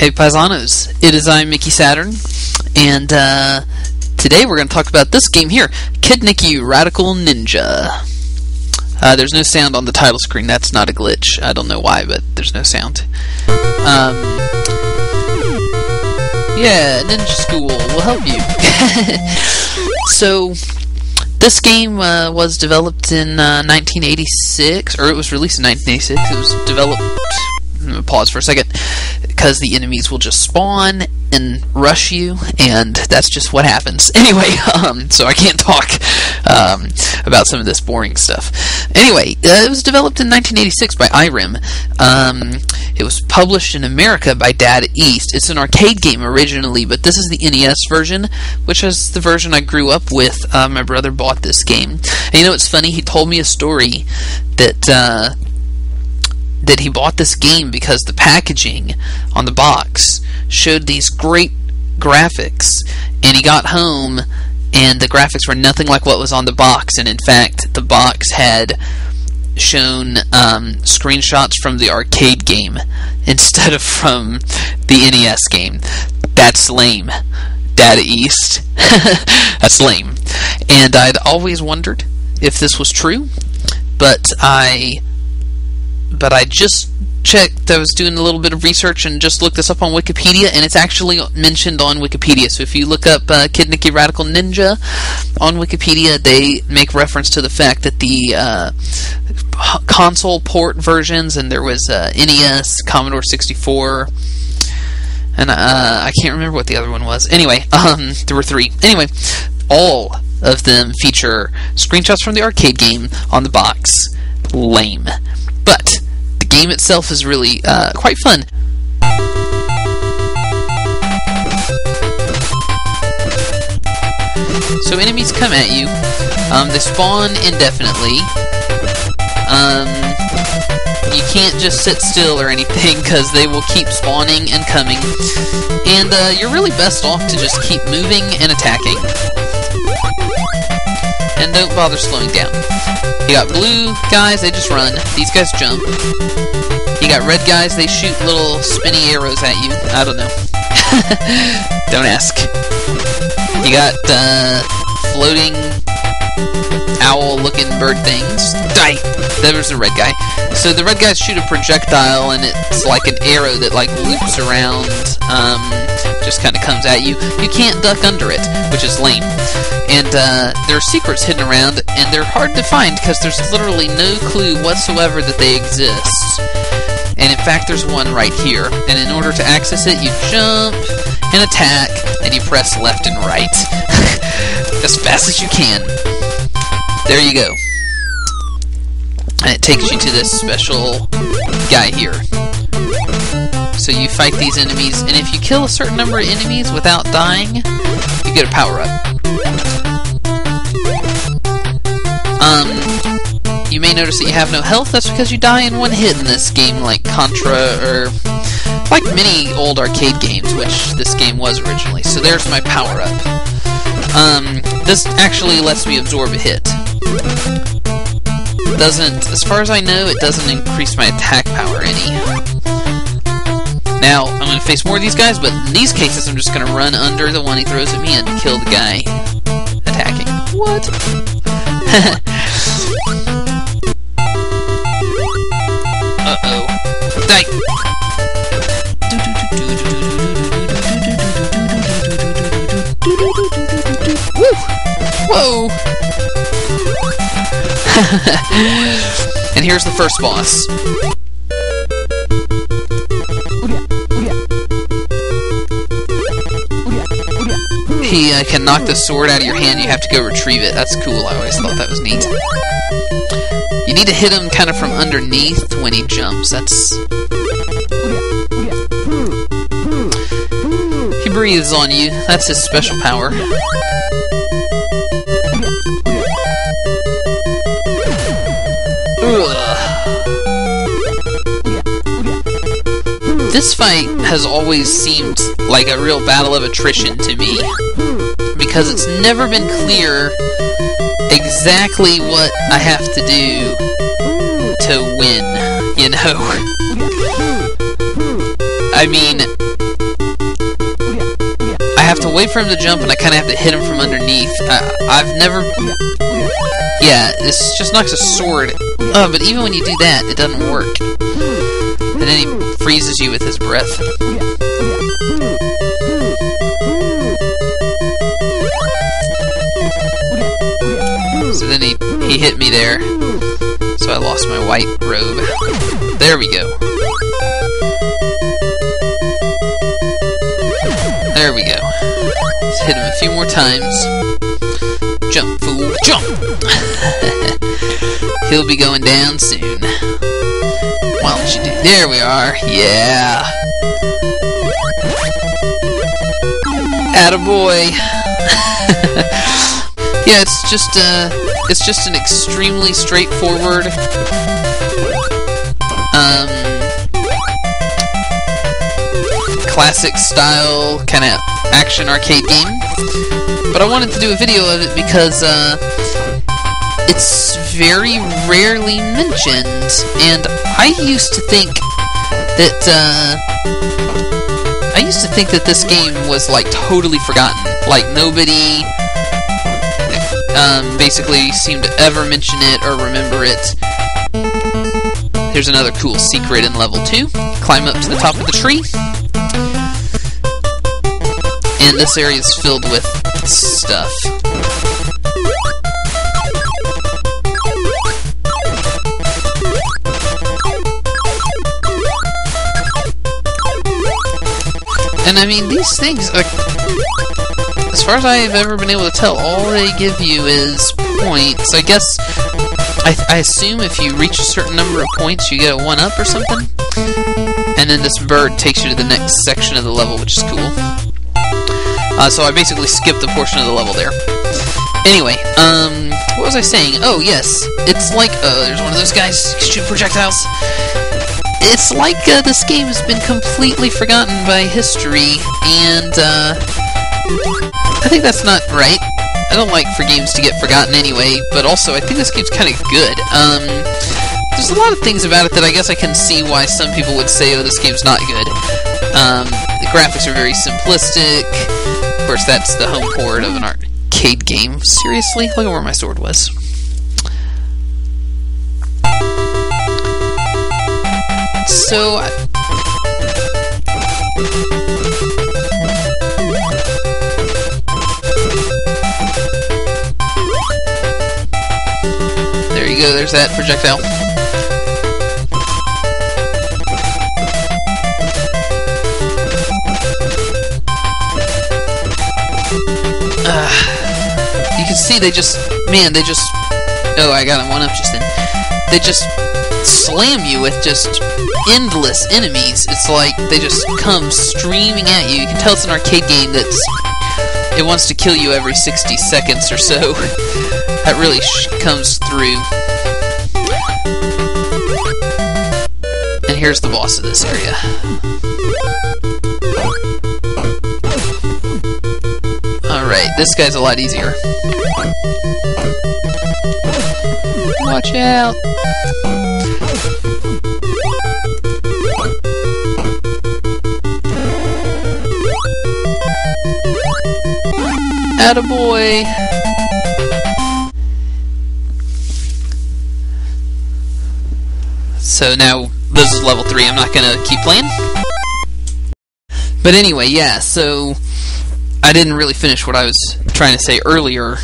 Hey Paisanos, it is I, Mickey Saturn, and today we're going to talk about this game here, Kid Niki Radical Ninja. There's no sound on the title screen, that's not a glitch. I don't know why, but there's no sound. Yeah, Ninja School will help you. So, this game was developed in 1986, or it was released in 1986. It was developed, pause for a second, because the enemies will just spawn and rush you, and that's just what happens. Anyway, so I can't talk about some of this boring stuff. Anyway, it was developed in 1986 by IREM. It was published in America by Data East. It's an arcade game originally, but this is the NES version, which is the version I grew up with. My brother bought this game. And you know what's funny? He told me a story that he bought this game because the packaging on the box showed these great graphics, and he got home and the graphics were nothing like what was on the box, and in fact the box had shown screenshots from the arcade game instead of from the NES game. That's lame. Data East. That's lame. And I'd always wondered if this was true, but I just checked. I was doing a little bit of research and just looked this up on Wikipedia, and it's actually mentioned on Wikipedia. So if you look up Kid Niki Radical Ninja on Wikipedia, they make reference to the fact that the console port versions, and there was NES, Commodore 64, and I can't remember what the other one was. Anyway, there were three. Anyway, all of them feature screenshots from the arcade game on the box. Lame. But the game itself is really quite fun. So enemies come at you. They spawn indefinitely. You can't just sit still or anything because they will keep spawning and coming. And you're really best off to just keep moving and attacking. And don't bother slowing down. You got blue guys, they just run. These guys jump. You got red guys, they shoot little spinny arrows at you. I don't know. Don't ask. You got floating owl-looking bird things. Die! There's the red guy. So the red guys shoot a projectile, and it's like an arrow that like loops around, just kind of comes at you. You can't duck under it, which is lame. And there are secrets hidden around, and they're hard to find because there's literally no clue whatsoever that they exist. And in fact, there's one right here. And in order to access it, you jump and attack, and you press left and right as fast as you can. There you go. And it takes you to this special guy here. So you fight these enemies, and if you kill a certain number of enemies without dying, you get a power-up. You may notice that you have no health. That's because you die in one hit in this game, like Contra, or like many old arcade games, which this game was originally. So there's my power-up. This actually lets me absorb a hit. Doesn't, as far as I know, it doesn't increase my attack power any. Now, I'm going to face more of these guys, but in these cases, I'm just going to run under the one he throws at me and kill the guy attacking. What? Uh-oh. Die! Woo! Whoa! And here's the first boss. He can knock the sword out of your hand. You have to go retrieve it. That's cool. I always thought that was neat. You need to hit him kind of from underneath when he jumps. That's... He breathes on you. That's his special power. This fight has always seemed like a real battle of attrition to me, because it's never been clear exactly what I have to do to win, you know? I mean, to wait for him to jump, and I kind of have to hit him from underneath. I've never... Yeah, this just knocks a sword. But even when you do that, it doesn't work. And then he freezes you with his breath. So then he hit me there. So I lost my white robe. There we go. There we go. Let's hit him a few more times. Jump, fool, jump! He'll be going down soon. Why don't you do... There we are. Yeah. Attaboy. Yeah, it's just an extremely straightforward classic style kind of action arcade game. But I wanted to do a video of it because it's very rarely mentioned, and I used to think that this game was like totally forgotten. Like nobody basically seemed to ever mention it or remember it. Here's another cool secret in level 2. Climb up to the top of the tree. And this area is filled with stuff. And I mean, these things, as far as I've ever been able to tell, all they give you is points. I guess, I assume if you reach a certain number of points, you get a 1-up or something. And then this bird takes you to the next section of the level, which is cool. So I basically skipped a portion of the level there. Anyway, what was I saying? Oh, yes. It's like, there's one of those guys shooting projectiles. It's like this game has been completely forgotten by history, and I think that's not right. I don't like for games to get forgotten anyway, but also I think this game's kind of good. There's a lot of things about it that I guess I can see why some people would say, oh, this game's not good. The graphics are very simplistic. Of course, that's the home port of an arcade game. Seriously? Look at where my sword was. So... there you go, there's that projectile. You can see they just... oh, I got a 1-up just then. They just slam you with just endless enemies. It's like they just come streaming at you. You can tell it's an arcade game it wants to kill you every 60 seconds or so. That really comes through. And here's the boss of this area. Alright, this guy's a lot easier. Watch out! Attaboy! So now, this is level 3, I'm not gonna keep playing. But anyway, yeah, so... I didn't really finish what I was trying to say earlier,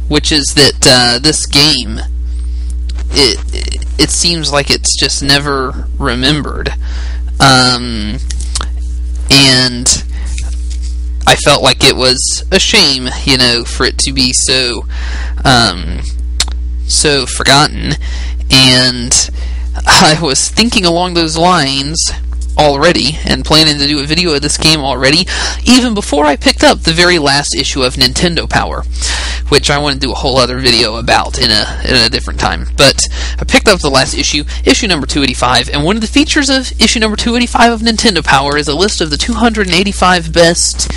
which is that this game, it seems like it's just never remembered, and I felt like it was a shame, you know, for it to be so forgotten. And I was thinking along those lines already, and planning to do a video of this game already, even before I picked up the very last issue of Nintendo Power, which I want to do a whole other video about in a different time. But I picked up the last issue number 285, and one of the features of issue number 285 of Nintendo Power is a list of the 285 best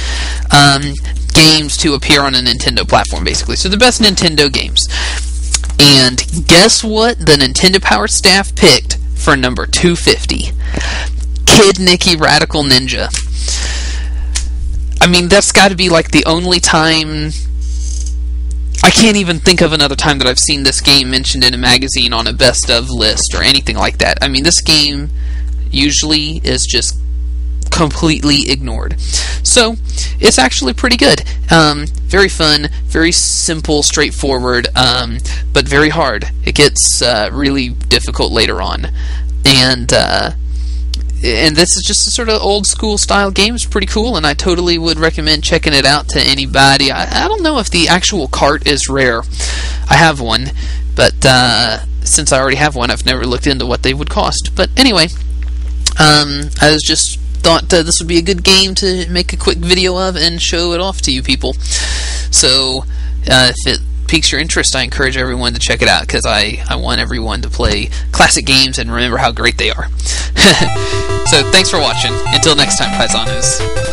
games to appear on a Nintendo platform, basically. So the best Nintendo games. And guess what the Nintendo Power staff picked for number 250? Kid Niki Radical Ninja. I mean, that's got to be like the only time. I can't even think of another time that I've seen this game mentioned in a magazine on a best of list or anything like that. I mean, this game usually is just completely ignored. So, it's actually pretty good. Very fun, very simple, straightforward, but very hard. It gets really difficult later on. And this is just a sort of old school style game. It's pretty cool, and I totally would recommend checking it out to anybody. I don't know if the actual cart is rare. I have one, but since I already have one, I've never looked into what they would cost. But anyway, I was just thought this would be a good game to make a quick video of and show it off to you people. So if it piques your interest, I encourage everyone to check it out, because I want everyone to play classic games and remember how great they are. So thanks for watching. Until next time, Paisanos.